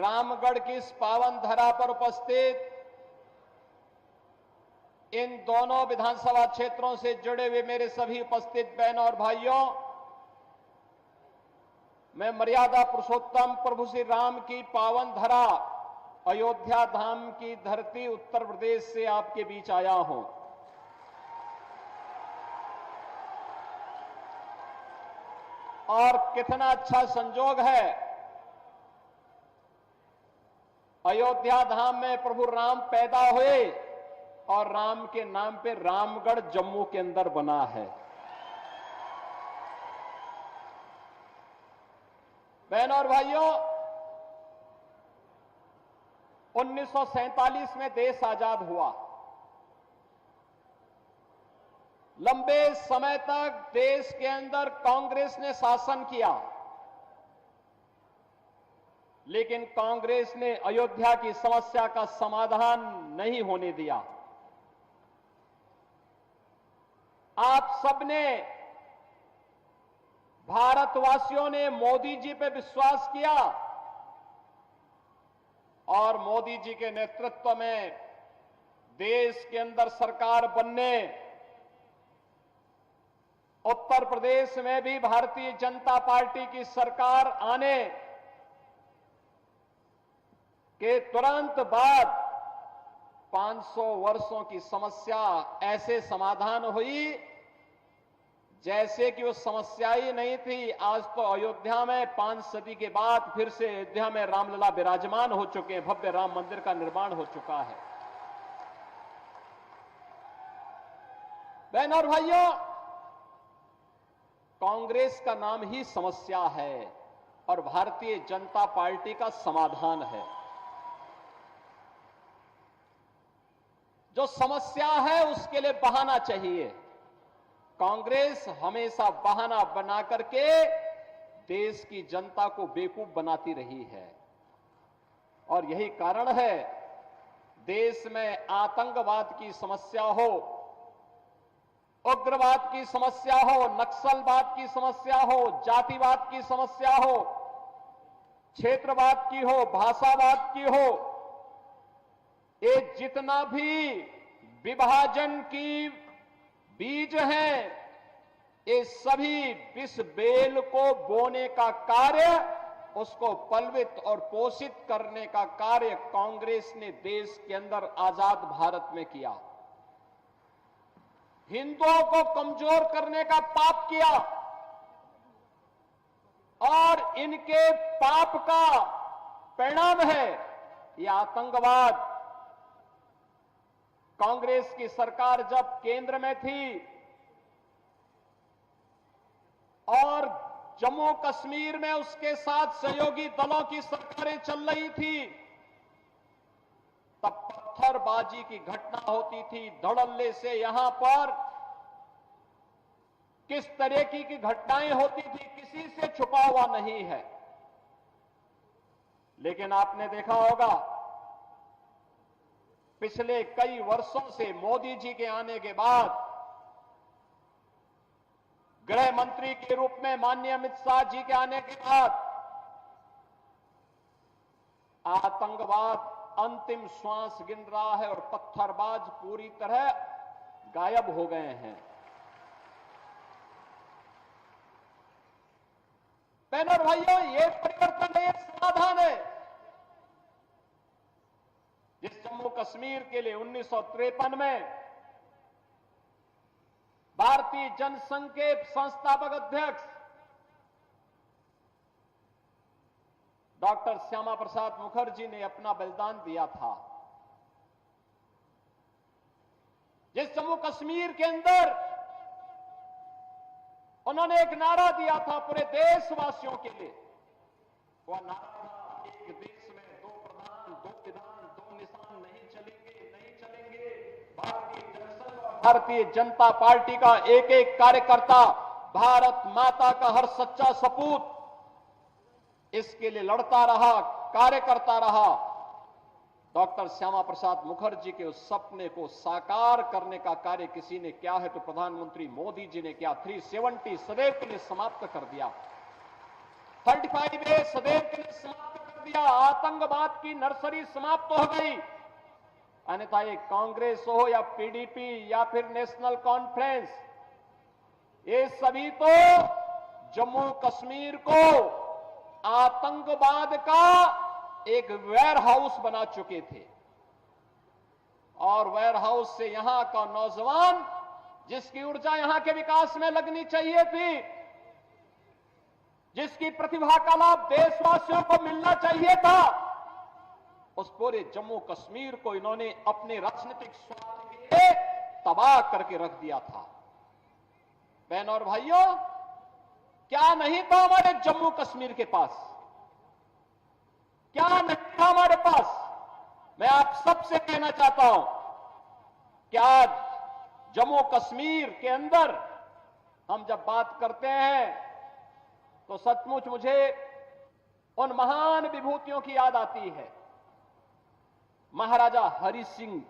रामगढ़ की इस पावन धरा पर उपस्थित इन दोनों विधानसभा क्षेत्रों से जुड़े हुए मेरे सभी उपस्थित बहनों और भाइयों, मैं मर्यादा पुरुषोत्तम प्रभु श्री राम की पावन धरा अयोध्या धाम की धरती उत्तर प्रदेश से आपके बीच आया हूं। और कितना अच्छा संजोग है, अयोध्या धाम में प्रभु राम पैदा हुए और राम के नाम पे रामगढ़ जम्मू के अंदर बना है। बहनों और भाइयों, 1947 में देश आजाद हुआ। लंबे समय तक देश के अंदर कांग्रेस ने शासन किया, लेकिन कांग्रेस ने अयोध्या की समस्या का समाधान नहीं होने दिया। आप सबने, भारतवासियों ने मोदी जी पे विश्वास किया और मोदी जी के नेतृत्व में देश के अंदर सरकार बनने, उत्तर प्रदेश में भी भारतीय जनता पार्टी की सरकार आने के तुरंत बाद 500 वर्षों की समस्या ऐसे समाधान हुई जैसे कि वो समस्या ही नहीं थी। आज तो अयोध्या में 5 सदी के बाद फिर से अयोध्या में रामलला विराजमान हो चुके हैं, भव्य राम मंदिर का निर्माण हो चुका है। बहनों और भाइयों, कांग्रेस का नाम ही समस्या है और भारतीय जनता पार्टी का समाधान है। जो समस्या है उसके लिए बहाना चाहिए। कांग्रेस हमेशा बहाना बना करके देश की जनता को बेवकूफ बनाती रही है और यही कारण है देश में आतंकवाद की समस्या हो, उग्रवाद की समस्या हो, नक्सलवाद की समस्या हो, जातिवाद की समस्या हो, क्षेत्रवाद की हो, भाषावाद की हो, ये जितना भी विभाजन की बीज हैं, ये सभी विष बेल को बोने का कार्य, उसको पलवित और पोषित करने का कार्य कांग्रेस ने देश के अंदर आजाद भारत में किया। हिंदुओं को कमजोर करने का पाप किया और इनके पाप का परिणाम है यह आतंकवाद। कांग्रेस की सरकार जब केंद्र में थी और जम्मू कश्मीर में उसके साथ सहयोगी दलों की सरकारें चल रही थी, तब पत्थरबाजी की घटना होती थी। धड़ल्ले से यहां पर किस तरह की घटनाएं होती थी किसी से छुपा हुआ नहीं है। लेकिन आपने देखा होगा पिछले कई वर्षों से मोदी जी के आने के बाद गृह मंत्री के रूप में माननीय अमित शाह जी के आने के बाद आतंकवाद अंतिम श्वास गिन रहा है और पत्थरबाज पूरी तरह गायब हो गए हैं। बहनों और भाइयों, ये परिवर्तन है, समाधान है। जिस जम्मू कश्मीर के लिए 1953 में भारतीय जनसंघ के संस्थापक अध्यक्ष डॉक्टर श्यामा प्रसाद मुखर्जी ने अपना बलिदान दिया था, जिस जम्मू कश्मीर के अंदर उन्होंने एक नारा दिया था पूरे देशवासियों के लिए, वह नारा था, एक देश में 2 प्रधान, 2 विधान, 2 निशान नहीं चलेंगे, नहीं चलेंगे। भारतीय जनता पार्टी का एक एक कार्यकर्ता भारत माता का हर सच्चा सपूत इसके लिए लड़ता रहा, कार्य करता रहा। डॉक्टर श्यामा प्रसाद मुखर्जी के उस सपने को साकार करने का कार्य किसी ने किया है तो प्रधानमंत्री मोदी जी ने किया। 370 सदैव के लिए समाप्त कर दिया, 35A सदैव के लिए समाप्त कर दिया, आतंकवाद की नर्सरी समाप्त हो गई। अन्यथा ये कांग्रेस हो या पीडीपी या फिर नेशनल कॉन्फ्रेंस, ये सभी तो जम्मू कश्मीर को आतंकवाद का एक वेयर हाउस बना चुके थे। और वेयर हाउस से यहां का नौजवान, जिसकी ऊर्जा यहां के विकास में लगनी चाहिए थी, जिसकी प्रतिभा का लाभ देशवासियों को मिलना चाहिए था, उस पूरे जम्मू कश्मीर को इन्होंने अपने राजनीतिक स्वार्थ के लिए तबाह करके रख दिया था। बहनों और भाइयों, क्या नहीं था हमारे जम्मू कश्मीर के पास? क्या नहीं था हमारे पास? मैं आप सबसे कहना चाहता हूं कि आज जम्मू कश्मीर के अंदर हम जब बात करते हैं तो सचमुच मुझे उन महान विभूतियों की याद आती है। महाराजा हरि सिंह,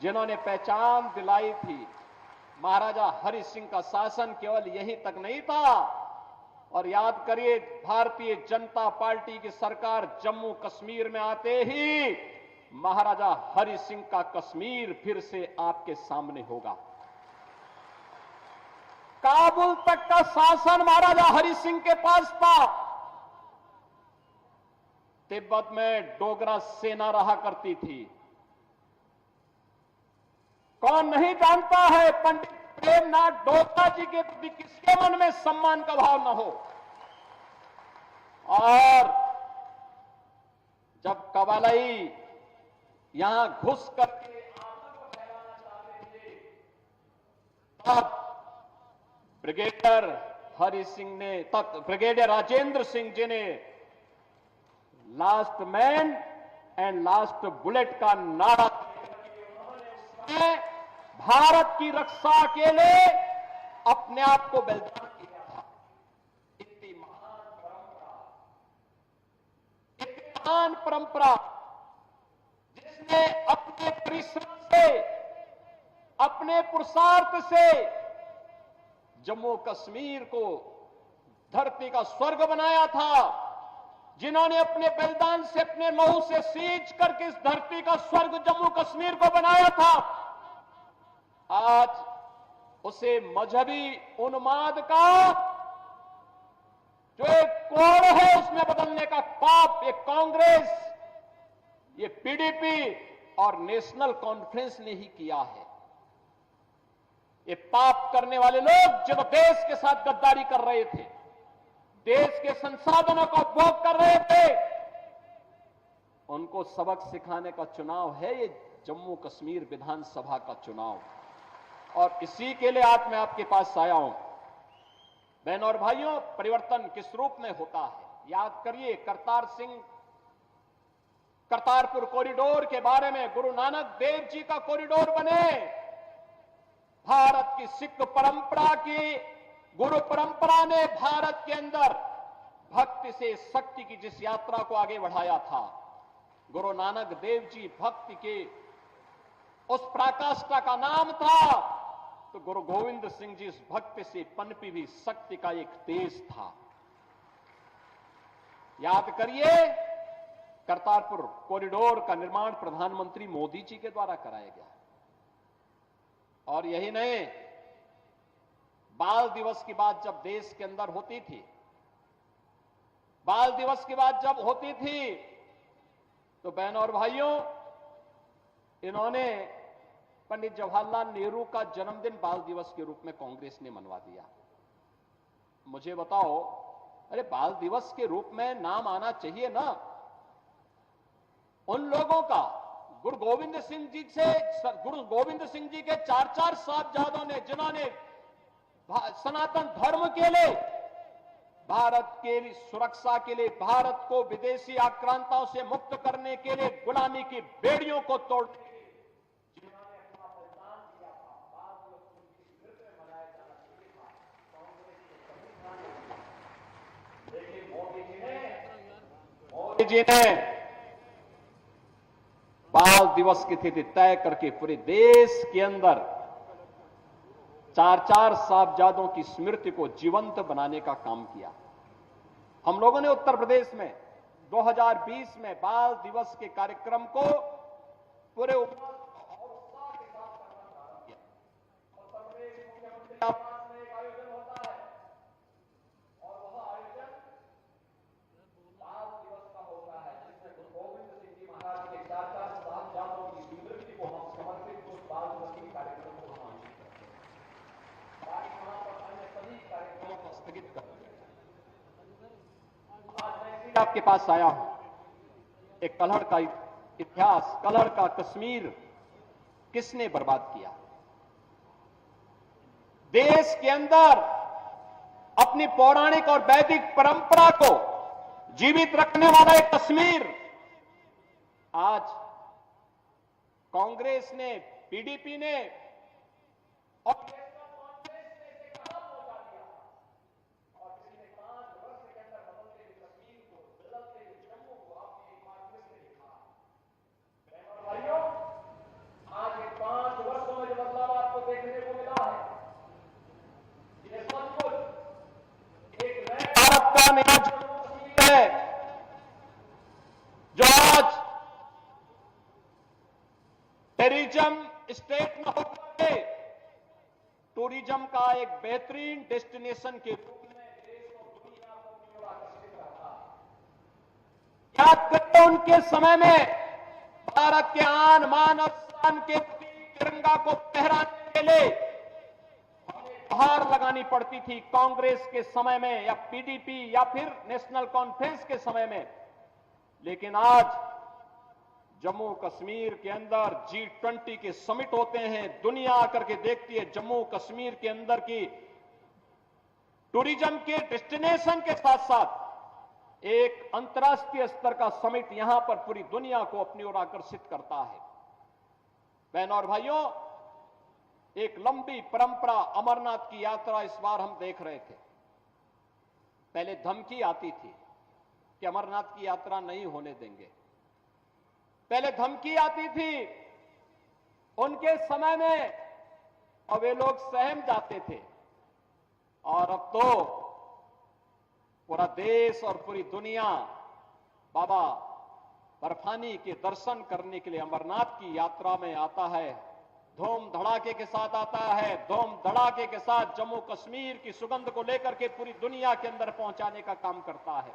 जिन्होंने पहचान दिलाई थी। महाराजा हरि सिंह का शासन केवल यहीं तक नहीं था। और याद करिए, भारतीय जनता पार्टी की सरकार जम्मू कश्मीर में आते ही महाराजा हरि सिंह का कश्मीर फिर से आपके सामने होगा। काबुल तक का शासन महाराजा हरि सिंह के पास था। तिब्बत में डोगरा सेना रहा करती थी। कौन नहीं जानता है पंडित प्रेमनाथ डोगरा जी के प्रति किसके मन में सम्मान का भाव न हो। और जब कबालाई यहां घुस करके आतंक फैलाना चाहते थे, तब ब्रिगेडियर हरि सिंह ने, तब ब्रिगेडियर राजेंद्र सिंह जी ने last man and last bullet का नारा भारत की रक्षा के लिए अपने आप को बलिदान किया था। इतनी महान परंपरा जिसने अपने परिश्रम से, अपने पुरुषार्थ से जम्मू कश्मीर को धरती का स्वर्ग बनाया था, जिन्होंने अपने बलिदान से, अपने लहू से सींच करके इस धरती का स्वर्ग जम्मू कश्मीर को बनाया था, आज उसे मजहबी उन्माद का जो एक कोड़ है उसमें बदलने का पाप ये कांग्रेस, ये पीडीपी और नेशनल कॉन्फ्रेंस ने ही किया है। ये पाप करने वाले लोग जो देश के साथ गद्दारी कर रहे थे, देश के संसाधनों का उपभोग कर रहे थे, उनको सबक सिखाने का चुनाव है ये जम्मू कश्मीर विधानसभा का चुनाव। और इसी के लिए आज मैं आपके पास आया हूं। बहनों और भाइयों, परिवर्तन किस रूप में होता है? याद करिए, करतारपुर कॉरिडोर के बारे में, गुरु नानक देव जी का कॉरिडोर बने, भारत की सिख परंपरा की गुरु परंपरा ने भारत के अंदर भक्ति से शक्ति की जिस यात्रा को आगे बढ़ाया था, गुरु नानक देव जी भक्ति के उस पराकाष्ठा का नाम था, तो गुरु गोविंद सिंह जी इस भक्ति से पनपी हुई शक्ति का एक तेज था। याद करिए, करतारपुर कॉरिडोर का निर्माण प्रधानमंत्री मोदी जी के द्वारा कराया गया। और यही नहीं, बाल दिवस की बात जब देश के अंदर होती थी, बाल दिवस की बात जब होती थी, तो बहनों और भाइयों, इन्होंने पंडित जवाहरलाल नेहरू का जन्मदिन बाल दिवस के रूप में कांग्रेस ने मनवा दिया। मुझे बताओ, अरे बाल दिवस के रूप में नाम आना चाहिए ना उन लोगों का, गुरु गोविंद सिंह जी के 4 साहबजादों ने, जिन्होंने सनातन धर्म के लिए, भारत के सुरक्षा के लिए, भारत को विदेशी आक्रांताओं से मुक्त करने के लिए, गुलामी की बेड़ियों को तोड़ने के लिए जिन्होंने अपना बलिदान दिया था, बाद में उनकी मृत्यु में मनाया जाना चाहिए था। कांग्रेस के सभी, लेकिन मोदी जी ने बाल दिवस की तिथि तय करके पूरे देश के अंदर 4 साहबजादों की स्मृति को जीवंत बनाने का काम किया। हम लोगों ने उत्तर प्रदेश में 2020 में बाल दिवस के कार्यक्रम को पूरे उत्साह के साथ करना प्रारंभ किया। उत्तर प्रदेश मुख्यमंत्री आवास में एक आयोजन होता है और वह आयोजन बाल दिवस का होता है, जिसमें गुरु गोविंद सिंह जी महाराज के 4 साहिबजादों की स्मृति को हम समर्पित उस बाल दिवस के कार्यक्रम को हम आयोजित करते हैं। बाकी वहां पर अन्य सभी कार्यक्रमों को स्थगित कर दिया। आज मैं आपके पास आया हूं, एक कलहड़ का इतिहास, कलहड़ का कश्मीर किसने बर्बाद किया। देश के अंदर अपनी पौराणिक और वैदिक परंपरा को जीवित रखने वाला एक कश्मीर आज कांग्रेस ने, पीडीपी ने और है जो आज टूरिज्म स्टेट में होकर टूरिज्म का एक बेहतरीन डेस्टिनेशन के रूप में देश और दुनिया को आकर्षित करता है। याद करते उनके समय में भारत के आन मान और शान के तिरंगा को फहराने के लिए हार लगानी पड़ती थी कांग्रेस के समय में या पीडीपी या फिर नेशनल कॉन्फ्रेंस के समय में। लेकिन आज जम्मू कश्मीर के अंदर G20 के समिट होते हैं, दुनिया आकर के देखती है जम्मू कश्मीर के अंदर की टूरिज्म के डेस्टिनेशन के साथ साथ एक अंतर्राष्ट्रीय स्तर का समिट यहां पर पूरी दुनिया को अपनी ओर आकर्षित करता है। बहनों और भाइयों, एक लंबी परंपरा अमरनाथ की यात्रा इस बार हम देख रहे थे। पहले धमकी आती थी कि अमरनाथ की यात्रा नहीं होने देंगे, पहले धमकी आती थी उनके समय में और वे लोग सहम जाते थे, और अब तो पूरा देश और पूरी दुनिया बाबा बर्फानी के दर्शन करने के लिए अमरनाथ की यात्रा में आता है। धूम धड़ाके के साथ आता है, धूम धड़ाके के साथ जम्मू कश्मीर की सुगंध को लेकर के पूरी दुनिया के अंदर पहुंचाने का काम करता है।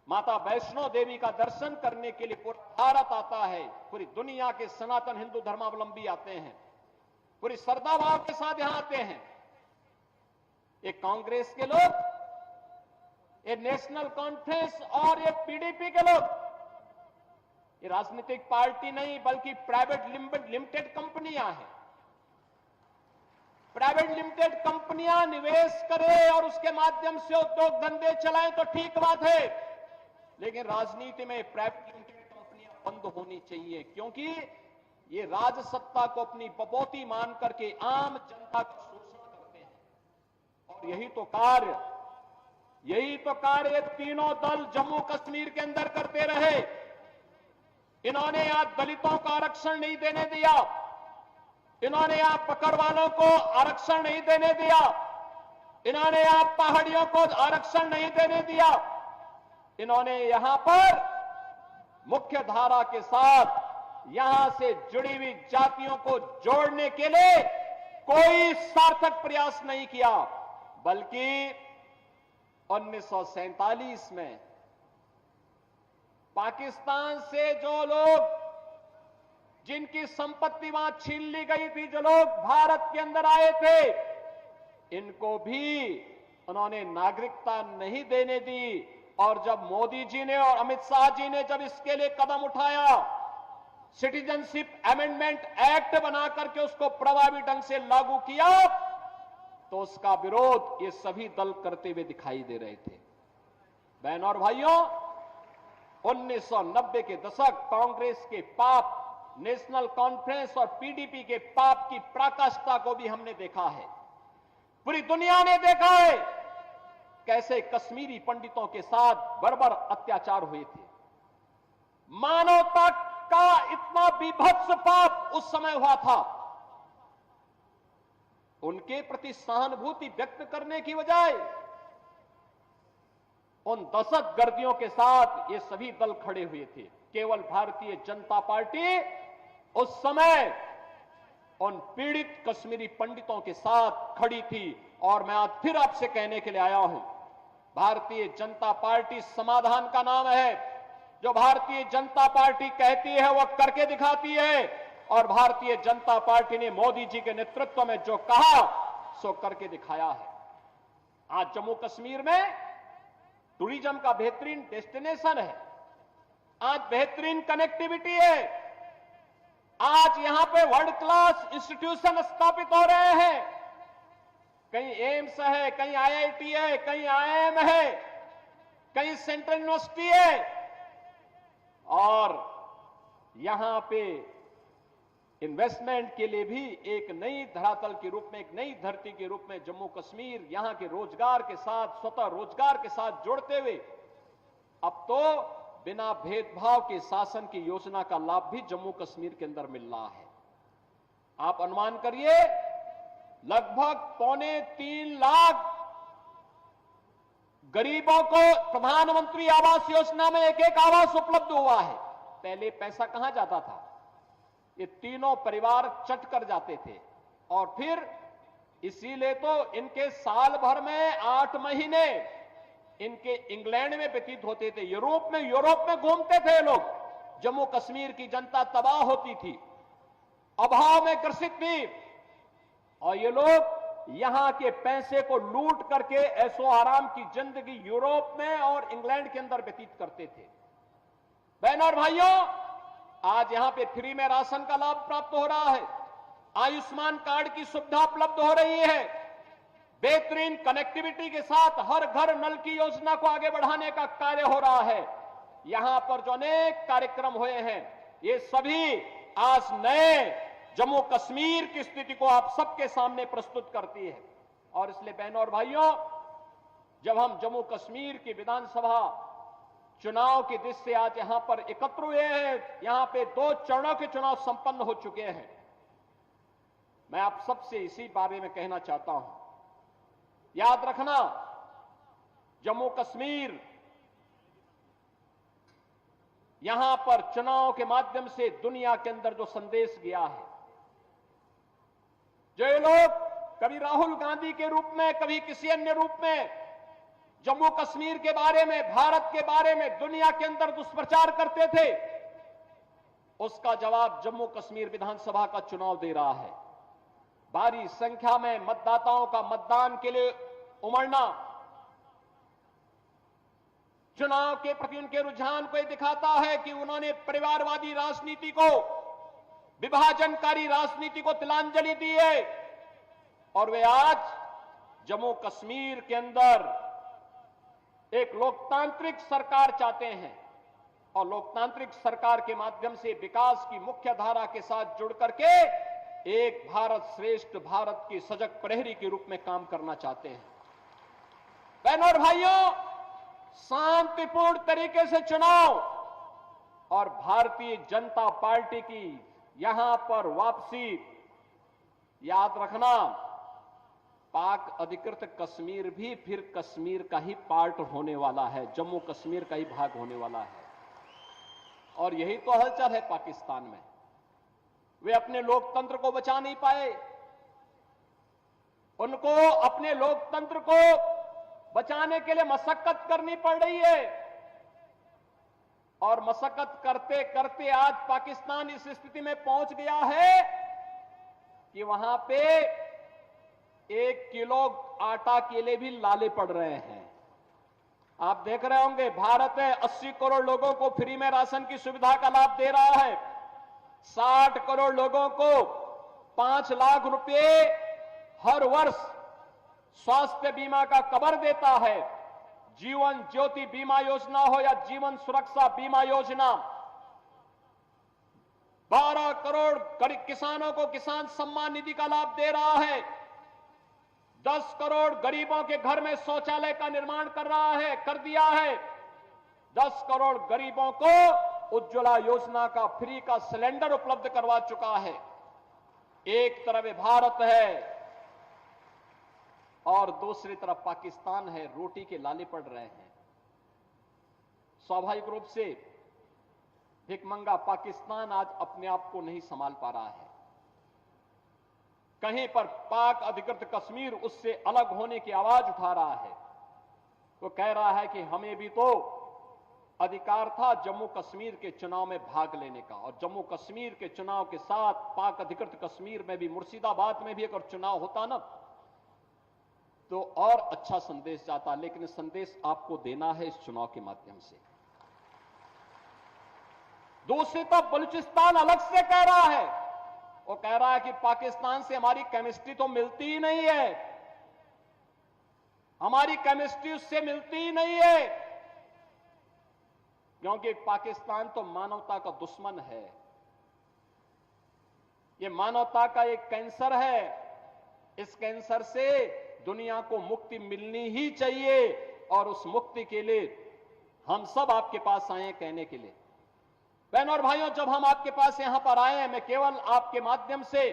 माता वैष्णो देवी का दर्शन करने के लिए पूरा भारत आता है, पूरी दुनिया के सनातन हिंदू धर्मावलंबी आते हैं, पूरी श्रद्धा भाव के साथ यहां आते हैं। ये कांग्रेस के लोग, ये नेशनल कॉन्फ्रेंस और ये पीडीपी के लोग, ये राजनीतिक पार्टी नहीं बल्कि प्राइवेट लिमिटेड कंपनियां हैं। प्राइवेट लिमिटेड कंपनियां निवेश करें और उसके माध्यम से उद्योग धंधे चलाएं तो ठीक बात है, लेकिन राजनीति में प्राइवेट लिमिटेड कंपनियां बंद होनी चाहिए, क्योंकि ये राजसत्ता को अपनी बपौती मान करके आम जनता का शोषण करते हैं। और यही तो कार्य ये तीनों दल जम्मू कश्मीर के अंदर करते रहे। इन्होंने यहां दलितों को आरक्षण नहीं देने दिया, इन्होंने यहां पकड़वालों को आरक्षण नहीं देने दिया, इन्होंने यहां पहाड़ियों को आरक्षण नहीं देने दिया, इन्होंने यहां पर मुख्य धारा के साथ यहां से जुड़ी हुई जातियों को जोड़ने के लिए कोई सार्थक प्रयास नहीं किया, बल्कि 1947 में पाकिस्तान से जो लोग, जिनकी संपत्ति वहां छीन ली गई थी, जो लोग भारत के अंदर आए थे, इनको भी उन्होंने नागरिकता नहीं देने दी। और जब मोदी जी ने और अमित शाह जी ने जब इसके लिए कदम उठाया, सिटीजनशिप अमेंडमेंट एक्ट बना करके उसको प्रभावी ढंग से लागू किया, तो उसका विरोध ये सभी दल करते हुए दिखाई दे रहे थे। बहनों और भाइयों, 1990 के दशक कांग्रेस के पाप, नेशनल कॉन्फ्रेंस और पीडीपी के पाप की पराकाष्ठा को भी हमने देखा है। पूरी दुनिया ने देखा है कैसे कश्मीरी पंडितों के साथ बर्बर अत्याचार हुए थे। मानवता का इतना बीभत्स पाप उस समय हुआ था, उनके प्रति सहानुभूति व्यक्त करने की बजाय उन दहशतगर्दियों के साथ ये सभी दल खड़े हुए थे। केवल भारतीय जनता पार्टी उस समय उन पीड़ित कश्मीरी पंडितों के साथ खड़ी थी। और मैं आज फिर आपसे कहने के लिए आया हूं, भारतीय जनता पार्टी समाधान का नाम है। जो भारतीय जनता पार्टी कहती है वह करके दिखाती है, और भारतीय जनता पार्टी ने मोदी जी के नेतृत्व में जो कहा सो करके दिखाया है। आज जम्मू कश्मीर में टूरिज्म का बेहतरीन डेस्टिनेशन है, आज बेहतरीन कनेक्टिविटी है, आज यहां पे वर्ल्ड क्लास इंस्टीट्यूशन स्थापित हो रहे हैं। कहीं एम्स है, कहीं आईआईटी है, कहीं आईआईएम है, कहीं सेंट्रल यूनिवर्सिटी है, और यहां पे इन्वेस्टमेंट के लिए भी एक नई धरातल के रूप में, एक नई धरती के रूप में जम्मू कश्मीर यहां के रोजगार के साथ, स्वतः रोजगार के साथ जोड़ते हुए अब तो बिना भेदभाव के शासन की योजना का लाभ भी जम्मू कश्मीर के अंदर मिल रहा है। आप अनुमान करिए, लगभग 2.25 लाख गरीबों को प्रधानमंत्री आवास योजना में एक आवास उपलब्ध हुआ है। पहले पैसा कहां जाता था? ये तीनों परिवार चट कर जाते थे, और फिर इसीलिए तो इनके साल भर में 8 महीने इनके इंग्लैंड में व्यतीत होते थे, यूरोप में घूमते थे लोग। जम्मू कश्मीर की जनता तबाह होती थी, अभाव में ग्रसित थी, और ये लोग यहां के पैसे को लूट करके ऐशो आराम की जिंदगी यूरोप में और इंग्लैंड के अंदर व्यतीत करते थे। बहनों और भाइयों, आज यहां पे फ्री में राशन का लाभ प्राप्त हो रहा है, आयुष्मान कार्ड की सुविधा उपलब्ध हो रही है, बेहतरीन कनेक्टिविटी के साथ हर घर नल की योजना को आगे बढ़ाने का कार्य हो रहा है। यहां पर जो अनेक कार्यक्रम हुए हैं, ये सभी आज नए जम्मू कश्मीर की स्थिति को आप सबके सामने प्रस्तुत करती है। और इसलिए बहनों और भाइयों, जब हम जम्मू कश्मीर की विधानसभा चुनाव की दृष्टि से आज यहां पर एकत्र हुए हैं, यहां पे 2 चरणों के चुनाव संपन्न हो चुके हैं, मैं आप सबसे इसी बारे में कहना चाहता हूं। याद रखना, जम्मू कश्मीर यहां पर चुनाव के माध्यम से दुनिया के अंदर जो संदेश गया है, जो ये लोग कभी राहुल गांधी के रूप में, कभी किसी अन्य रूप में जम्मू कश्मीर के बारे में, भारत के बारे में दुनिया के अंदर दुष्प्रचार करते थे, उसका जवाब जम्मू कश्मीर विधानसभा का चुनाव दे रहा है। भारी संख्या में मतदाताओं का मतदान के लिए उमड़ना चुनाव के प्रति उनके रुझान को दिखाता है कि उन्होंने परिवारवादी राजनीति को, विभाजनकारी राजनीति को तिलांजलि दी है, और वे आज जम्मू कश्मीर के अंदर एक लोकतांत्रिक सरकार चाहते हैं, और लोकतांत्रिक सरकार के माध्यम से विकास की मुख्य धारा के साथ जुड़ करके एक भारत श्रेष्ठ भारत की सजग प्रहरी के रूप में काम करना चाहते हैं। बहनों और भाइयों, शांतिपूर्ण तरीके से चुनाव और भारतीय जनता पार्टी की यहां पर वापसी, याद रखना, पाक अधिकृत कश्मीर भी फिर कश्मीर का ही पार्ट होने वाला है, जम्मू कश्मीर का ही भाग होने वाला है। और यही तो हलचल है पाकिस्तान में। वे अपने लोकतंत्र को बचा नहीं पाए, उनको अपने लोकतंत्र को बचाने के लिए मशक्कत करनी पड़ रही है, और मशक्कत करते करते आज पाकिस्तान इस स्थिति में पहुंच गया है कि वहां पे 1 किलो आटा के लिए भी लाले पड़ रहे हैं। आप देख रहे होंगे, भारत है 80 करोड़ लोगों को फ्री में राशन की सुविधा का लाभ दे रहा है, 60 करोड़ लोगों को 5 लाख रुपए हर वर्ष स्वास्थ्य बीमा का कवर देता है। जीवन ज्योति बीमा योजना हो या जीवन सुरक्षा बीमा योजना, 12 करोड़ किसानों को किसान सम्मान निधि का लाभ दे रहा है, 10 करोड़ गरीबों के घर में शौचालय का निर्माण कर दिया है, 10 करोड़ गरीबों को उज्ज्वला योजना का फ्री का सिलेंडर उपलब्ध करवा चुका है। एक तरफ भारत है और दूसरी तरफ पाकिस्तान है, रोटी के लाले पड़ रहे हैं। स्वाभाविक रूप से भिखमंगा पाकिस्तान आज अपने आप को नहीं संभाल पा रहा है। कहीं पर पाक अधिकृत कश्मीर उससे अलग होने की आवाज उठा रहा है। वो कह रहा है कि हमें भी तो अधिकार था जम्मू कश्मीर के चुनाव में भाग लेने का, और जम्मू कश्मीर के चुनाव के साथ पाक अधिकृत कश्मीर में भी, मुर्शिदाबाद में भी अगर चुनाव होता ना तो और अच्छा संदेश जाता। लेकिन संदेश आपको देना है इस चुनाव के माध्यम से। दूसरी तरफ बलूचिस्तान अलग से कह रहा है, वो कह रहा है कि पाकिस्तान से हमारी केमिस्ट्री तो मिलती ही नहीं है, हमारी केमिस्ट्री उससे मिलती ही नहीं है, क्योंकि पाकिस्तान तो मानवता का दुश्मन है। ये मानवता का एक कैंसर है। इस कैंसर से दुनिया को मुक्ति मिलनी ही चाहिए, और उस मुक्ति के लिए हम सब आपके पास आए हैं कहने के लिए। बहनों और भाइयों, जब हम आपके पास यहां पर आए हैं, मैं केवल आपके माध्यम से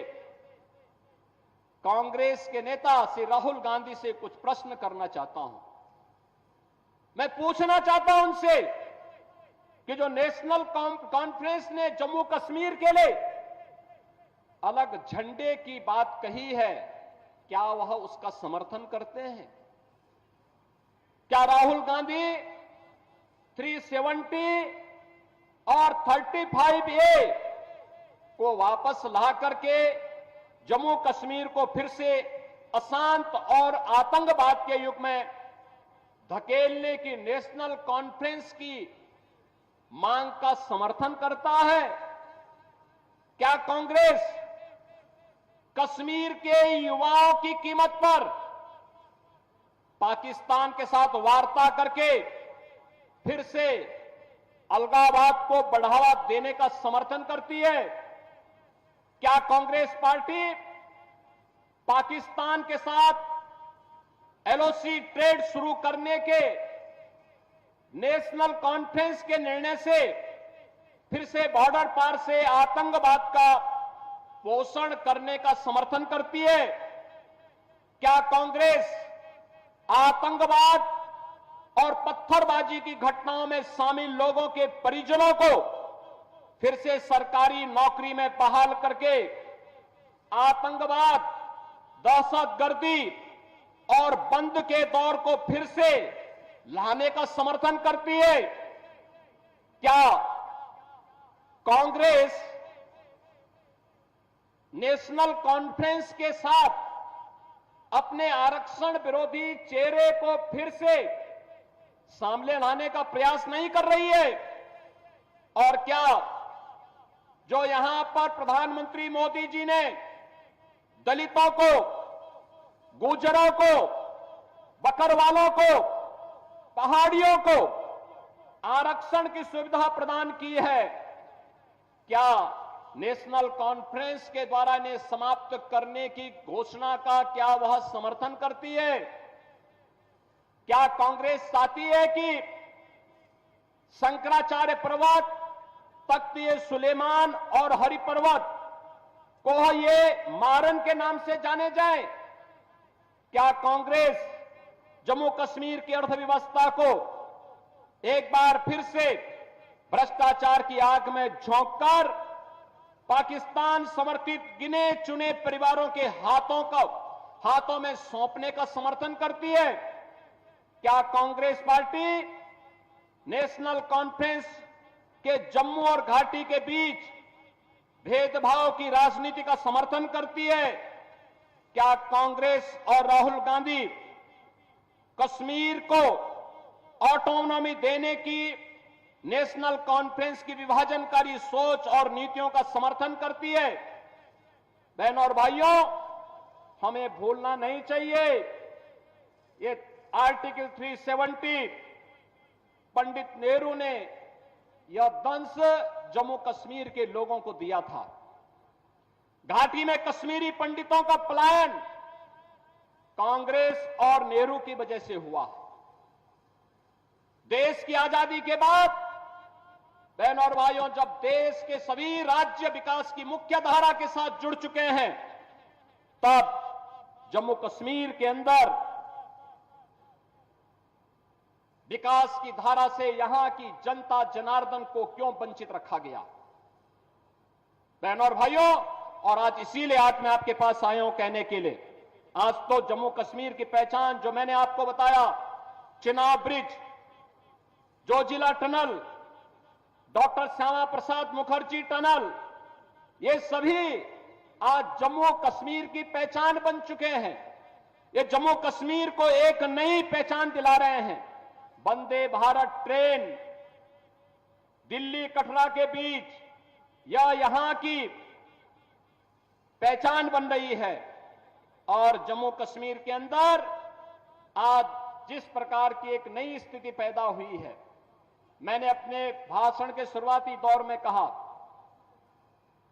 कांग्रेस के नेता श्री राहुल गांधी से कुछ प्रश्न करना चाहता हूं। मैं पूछना चाहता हूं उनसे कि जो नेशनल कॉन्फ्रेंस ने जम्मू कश्मीर के लिए अलग झंडे की बात कही है, क्या वह उसका समर्थन करते हैं? क्या राहुल गांधी 370 और 35A को वापस ला करके जम्मू कश्मीर को फिर से अशांत और आतंकवाद के युग में धकेलने की नेशनल कॉन्फ्रेंस की मांग का समर्थन करता है? क्या कांग्रेस कश्मीर के युवाओं की कीमत पर पाकिस्तान के साथ वार्ता करके फिर से अलगाववाद को बढ़ावा देने का समर्थन करती है? क्या कांग्रेस पार्टी पाकिस्तान के साथ LOC ट्रेड शुरू करने के नेशनल कॉन्फ्रेंस के निर्णय से फिर से बॉर्डर पार से आतंकवाद का पोषण करने का समर्थन करती है? क्या कांग्रेस आतंकवाद और पत्थरबाजी की घटनाओं में शामिल लोगों के परिजनों को फिर से सरकारी नौकरी में बहाल करके आतंकवाद, दहशतगर्दी और बंद के दौर को फिर से लाने का समर्थन करती है? क्या कांग्रेस नेशनल कॉन्फ्रेंस के साथ अपने आरक्षण विरोधी चेहरे को फिर से सामने लाने का प्रयास नहीं कर रही है? और क्या जो यहां पर प्रधानमंत्री मोदी जी ने दलितों को, गुर्जरों को, बकरवालों को, पहाड़ियों को आरक्षण की सुविधा प्रदान की है, क्या नेशनल कॉन्फ्रेंस के द्वारा इन्हें समाप्त करने की घोषणा का क्या वह समर्थन करती है? क्या कांग्रेस चाहती है कि शंकराचार्य पर्वत, तख्त-ए-सुलेमान और हरि पर्वत को ये मारन के नाम से जाने जाए? क्या कांग्रेस जम्मू कश्मीर की अर्थव्यवस्था को एक बार फिर से भ्रष्टाचार की आग में झोंककर पाकिस्तान समर्थित गिने चुने परिवारों के हाथों में सौंपने का समर्थन करती है? क्या कांग्रेस पार्टी नेशनल कॉन्फ्रेंस के जम्मू और घाटी के बीच भेदभाव की राजनीति का समर्थन करती है? क्या कांग्रेस और राहुल गांधी कश्मीर को ऑटोनॉमी देने की नेशनल कॉन्फ्रेंस की विभाजनकारी सोच और नीतियों का समर्थन करती है? बहनों और भाइयों, हमें भूलना नहीं चाहिए, ये आर्टिकल 370 पंडित नेहरू ने यह दंश जम्मू कश्मीर के लोगों को दिया था। घाटी में कश्मीरी पंडितों का पलायन कांग्रेस और नेहरू की वजह से हुआ। देश की आजादी के बाद बहनों और भाइयों, जब देश के सभी राज्य विकास की मुख्य धारा के साथ जुड़ चुके हैं, तब जम्मू कश्मीर के अंदर विकास की धारा से यहां की जनता जनार्दन को क्यों वंचित रखा गया। बहनों और भाइयों, और आज इसीलिए आज मैं आपके पास आया हूं कहने के लिए, आज तो जम्मू कश्मीर की पहचान जो मैंने आपको बताया, Chenab bridge, Zojila tunnel, doctor Shyama Prasad Mukherjee tunnel, ये सभी आज जम्मू कश्मीर की पहचान बन चुके हैं। ये जम्मू कश्मीर को एक नई पहचान दिला रहे हैं। वंदे भारत ट्रेन दिल्ली कटरा के बीच या यहां की पहचान बन रही है। और जम्मू कश्मीर के अंदर आज जिस प्रकार की एक नई स्थिति पैदा हुई है, मैंने अपने भाषण के शुरुआती दौर में कहा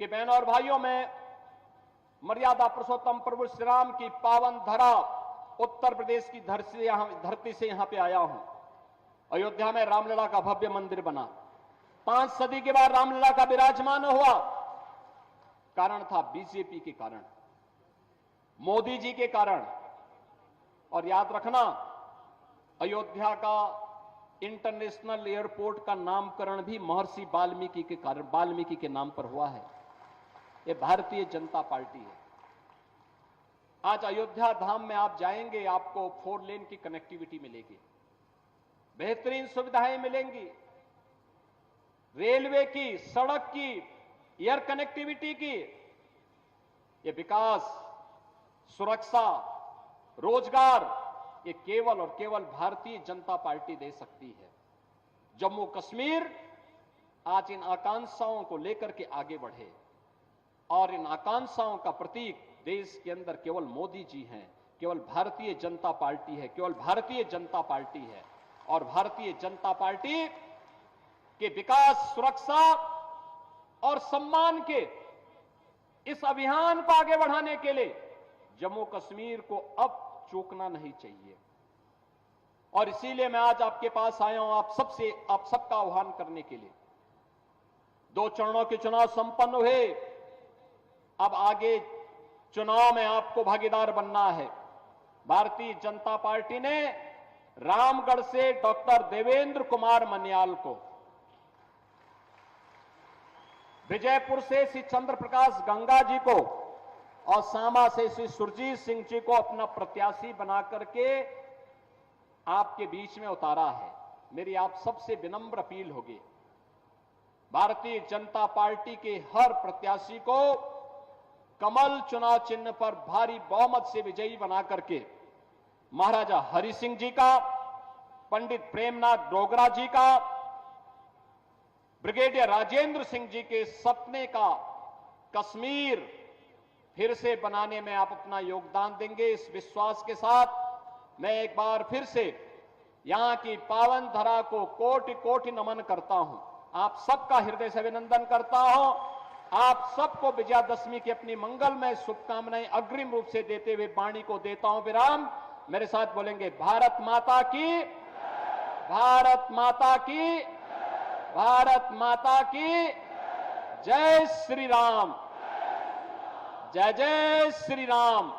कि बहनों और भाइयों, मैं मर्यादा पुरुषोत्तम प्रभु श्री राम की पावन धरा उत्तर प्रदेश की धरती से यहां पे आया हूं। अयोध्या में रामलला का भव्य मंदिर बना, 5 सदी के बाद रामलला का विराजमान हुआ। कारण था बीजेपी के कारण, मोदी जी के कारण। और याद रखना, अयोध्या का इंटरनेशनल एयरपोर्ट का नामकरण भी महर्षि वाल्मीकि के कारण, वाल्मीकि के नाम पर हुआ है। ये भारतीय जनता पार्टी है। आज अयोध्या धाम में आप जाएंगे, आपको 4 लेन की कनेक्टिविटी मिलेगी, बेहतरीन सुविधाएं मिलेंगी, रेलवे की, सड़क की, एयर कनेक्टिविटी की। ये विकास, सुरक्षा, रोजगार, ये केवल और केवल भारतीय जनता पार्टी दे सकती है। जम्मू कश्मीर आज इन आकांक्षाओं को लेकर के आगे बढ़े, और इन आकांक्षाओं का प्रतीक देश के अंदर केवल मोदी जी हैं, केवल भारतीय जनता पार्टी है, केवल भारतीय जनता पार्टी है। और भारतीय जनता पार्टी के विकास, सुरक्षा और सम्मान के इस अभियान को आगे बढ़ाने के लिए जम्मू कश्मीर को अब चूकना नहीं चाहिए। और इसीलिए मैं आज आपके पास आया हूं आप सबका आह्वान करने के लिए। 2 चरणों के चुनाव संपन्न हुए, अब आगे चुनाव में आपको भागीदार बनना है। भारतीय जनता पार्टी ने रामगढ़ से डॉक्टर देवेंद्र कुमार मन्याल को, विजयपुर से श्री चंद्र प्रकाश गंगा जी को और सांबा से श्री सुरजीत सिंह जी को अपना प्रत्याशी बना करके आपके बीच में उतारा है। मेरी आप सबसे विनम्र अपील होगी, भारतीय जनता पार्टी के हर प्रत्याशी को कमल चुनाव चिन्ह पर भारी बहुमत से विजयी बना करके महाराजा हरि सिंह जी का, पंडित प्रेमनाथ डोगरा जी का, ब्रिगेडियर राजेंद्र सिंह जी के सपने का कश्मीर फिर से बनाने में आप अपना योगदान देंगे। इस विश्वास के साथ मैं एक बार फिर से यहां की पावन धरा को कोटि कोटि नमन करता हूं। आप सबका हृदय से अभिनंदन करता हूं। आप सबको विजयादशमी की अपनी मंगलमय शुभकामनाएं अग्रिम रूप से देते हुए वाणी को देता हूं विराम। मेरे साथ बोलेंगे, भारत माता की, भारत माता की, भारत माता की जय श्री राम, जय जय श्री राम।